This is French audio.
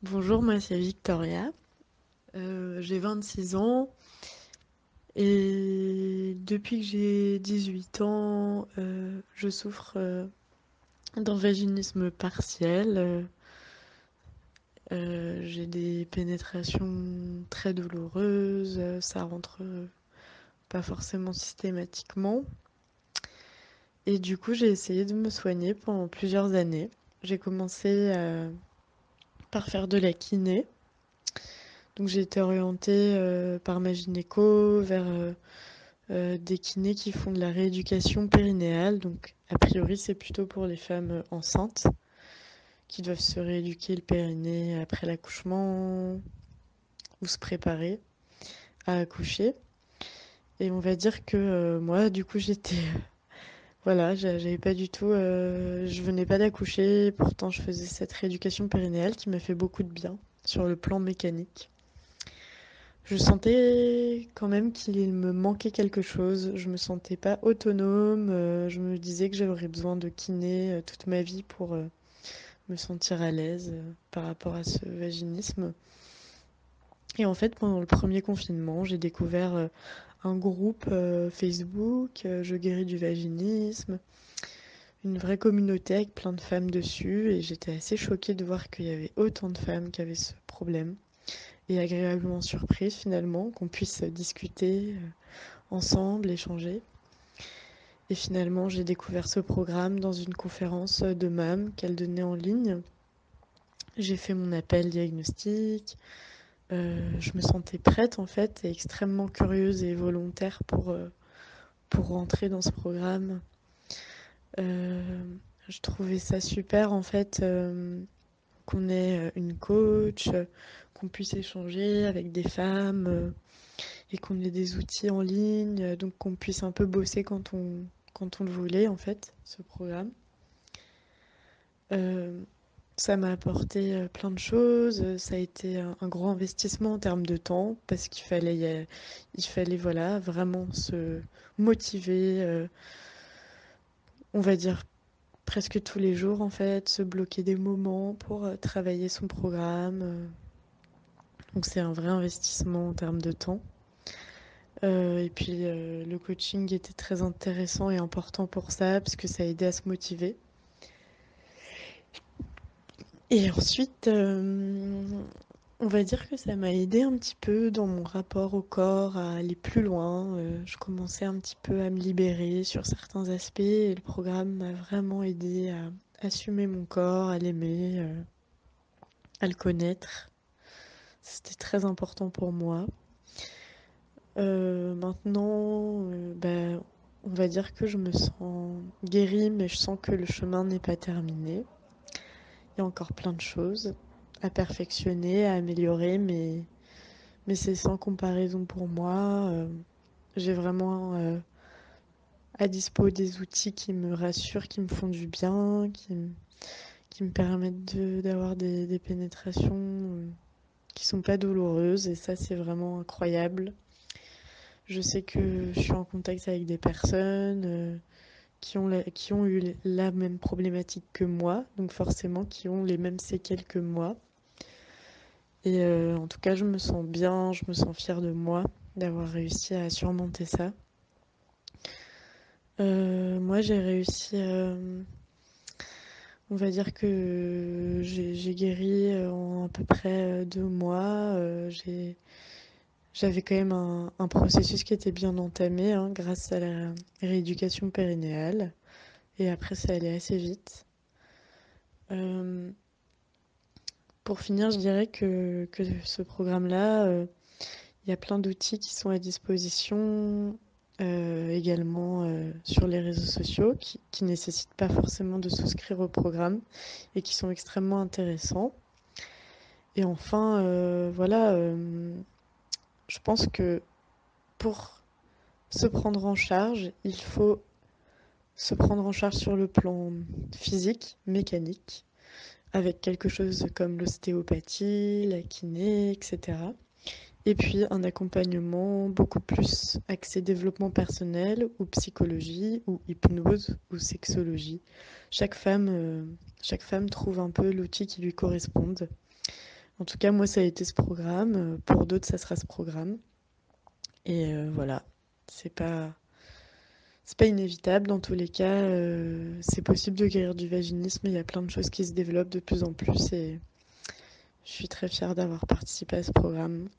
Bonjour, moi c'est Victoria. J'ai 26 ans et depuis que j'ai 18 ans, je souffre d'un vaginisme partiel. J'ai des pénétrations très douloureuses, ça rentre pas forcément systématiquement. Et du coup, j'ai essayé de me soigner pendant plusieurs années. J'ai commencé par faire de la kiné. Donc j'ai été orientée par ma gynéco vers des kinés qui font de la rééducation périnéale. Donc, a priori, c'est plutôt pour les femmes enceintes qui doivent se rééduquer le périnée après l'accouchement ou se préparer à accoucher. Et on va dire que moi, du coup, j'étais. Voilà, j'avais pas du tout. Je venais pas d'accoucher, pourtant, je faisais cette rééducation périnéale qui m'a fait beaucoup de bien sur le plan mécanique. Je sentais quand même qu'il me manquait quelque chose. Je me sentais pas autonome. Je me disais que j'aurais besoin de kiné toute ma vie pour me sentir à l'aise par rapport à ce vaginisme. Et en fait, pendant le premier confinement, j'ai découvert un groupe Facebook, Je guéris du vaginisme, une vraie communauté avec plein de femmes dessus. Et j'étais assez choquée de voir qu'il y avait autant de femmes qui avaient ce problème. Et agréablement surprise finalement qu'on puisse discuter ensemble, échanger. Et finalement, j'ai découvert ce programme dans une conférence de MAM qu'elle donnait en ligne. J'ai fait mon appel diagnostic. Je me sentais prête en fait et extrêmement curieuse et volontaire pour rentrer dans ce programme. Euh, je trouvais ça super en fait qu'on ait une coach, qu'on puisse échanger avec des femmes et qu'on ait des outils en ligne, donc qu'on puisse un peu bosser quand on le voulait en fait, ce programme. Euh, Ça m'a apporté plein de choses. Ça a été un gros investissement en termes de temps parce il fallait voilà, vraiment se motiver, on va dire presque tous les jours en fait, se bloquer des moments pour travailler son programme. Donc c'est un vrai investissement en termes de temps. Et puis le coaching était très intéressant et important pour ça parce que ça aidait à se motiver. Et ensuite, on va dire que ça m'a aidé un petit peu dans mon rapport au corps, à aller plus loin. Je commençais un petit peu à me libérer sur certains aspects et le programme m'a vraiment aidé à assumer mon corps, à l'aimer, à le connaître. C'était très important pour moi. Maintenant, bah, on va dire que je me sens guérie, mais je sens que le chemin n'est pas terminé. Il y a encore plein de choses à perfectionner, à améliorer, mais c'est sans comparaison pour moi. J'ai vraiment à dispo des outils qui me rassurent, qui me font du bien, qui me permettent d'avoir des pénétrations qui sont pas douloureuses. Et ça, c'est vraiment incroyable. Je sais que je suis en contact avec des personnes qui ont eu la même problématique que moi, donc forcément qui ont les mêmes séquelles que moi. Et en tout cas, je me sens bien, je me sens fière de moi d'avoir réussi à surmonter ça. Moi, j'ai réussi, on va dire que j'ai guéri en à peu près 2 mois. J'avais quand même un processus qui était bien entamé hein, grâce à la rééducation périnéale. Et après, ça allait assez vite. Euh, pour finir, je dirais que ce programme-là, il y a plein d'outils qui sont à disposition également sur les réseaux sociaux qui nécessitent pas forcément de souscrire au programme et qui sont extrêmement intéressants. Et enfin, voilà, je pense que pour se prendre en charge, il faut se prendre en charge sur le plan physique, mécanique, avec quelque chose comme l'ostéopathie, la kiné, etc. Et puis un accompagnement beaucoup plus axé développement personnel ou psychologie ou hypnose ou sexologie. Chaque femme, chaque femme trouve un peu l'outil qui lui corresponde. En tout cas, moi, ça a été ce programme. Pour d'autres, ça sera ce programme. Et voilà, c'est pas, c'est pas inévitable. Dans tous les cas, c'est possible de guérir du vaginisme. Il y a plein de choses qui se développent de plus en plus. Et je suis très fière d'avoir participé à ce programme.